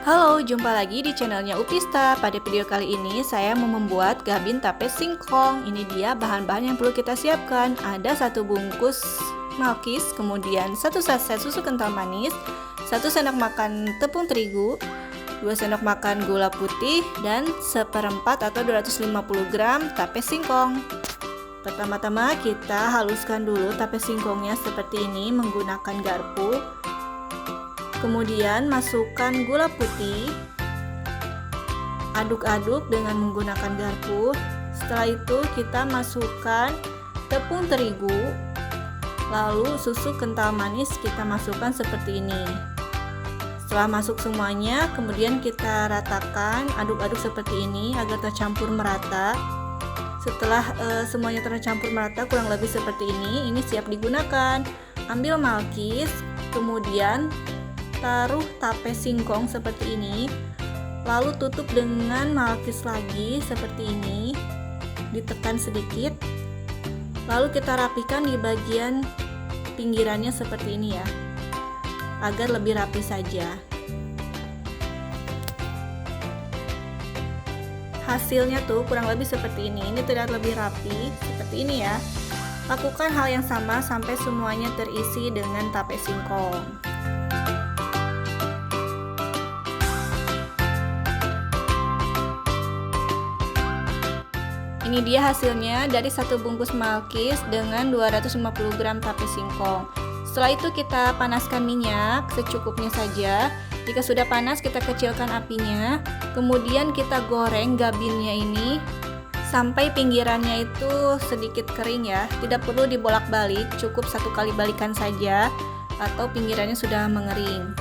Halo, jumpa lagi di channelnya Upista. Pada video kali ini saya mau membuat gabin tape singkong. Ini dia bahan-bahan yang perlu kita siapkan. Ada 1 bungkus malkis, kemudian 1 saset susu kental manis, 1 sendok makan tepung terigu, 2 sendok makan gula putih, dan 1/4 atau 250 gram tape singkong. Pertama-tama kita haluskan dulu tape singkongnya seperti ini menggunakan garpu. Kemudian masukkan gula putih, aduk-aduk dengan menggunakan garpu. Setelah itu kita masukkan tepung terigu, lalu susu kental manis kita masukkan seperti ini. Setelah masuk semuanya, kemudian kita ratakan, aduk-aduk seperti ini agar tercampur merata. Setelah semuanya tercampur merata kurang lebih seperti ini siap digunakan. Ambil malkis, kemudian taruh tape singkong seperti ini, lalu tutup dengan malkis lagi seperti ini, ditekan sedikit, lalu kita rapikan di bagian pinggirannya seperti ini ya, agar lebih rapi saja. Hasilnya tuh kurang lebih seperti ini terlihat lebih rapi seperti ini ya. Lakukan hal yang sama sampai semuanya terisi dengan tape singkong. Ini dia hasilnya dari 1 bungkus malkis dengan 250 gram tape singkong. Setelah itu kita panaskan minyak secukupnya saja. Jika sudah panas kita kecilkan apinya. Kemudian kita goreng gabinnya ini sampai pinggirannya itu sedikit kering ya. Tidak perlu dibolak-balik, cukup 1 kali balikan saja atau pinggirannya sudah mengering.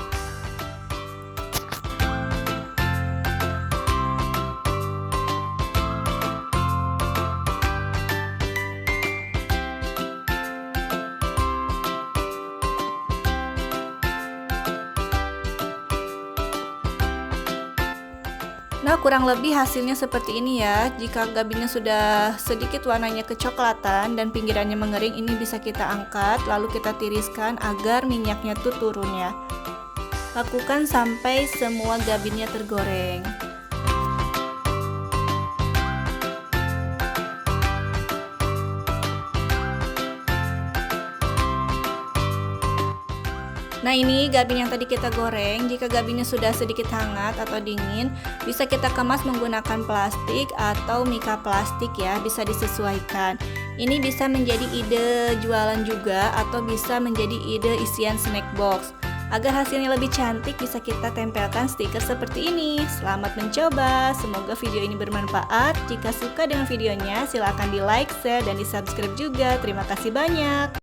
Nah, kurang lebih hasilnya seperti ini ya. Jika gabinnya sudah sedikit warnanya kecoklatan dan pinggirannya mengering, ini bisa kita angkat lalu kita tiriskan agar minyaknya tuh turun ya. Lakukan sampai semua gabinnya tergoreng. Nah, ini gabin yang tadi kita goreng. Jika gabinnya sudah sedikit hangat atau dingin, bisa kita kemas menggunakan plastik atau mika plastik ya, bisa disesuaikan. Ini bisa menjadi ide jualan juga atau bisa menjadi ide isian snack box. Agar hasilnya lebih cantik bisa kita tempelkan stiker seperti ini. Selamat mencoba, semoga video ini bermanfaat. Jika suka dengan videonya silahkan di like, share, dan di subscribe juga. Terima kasih banyak.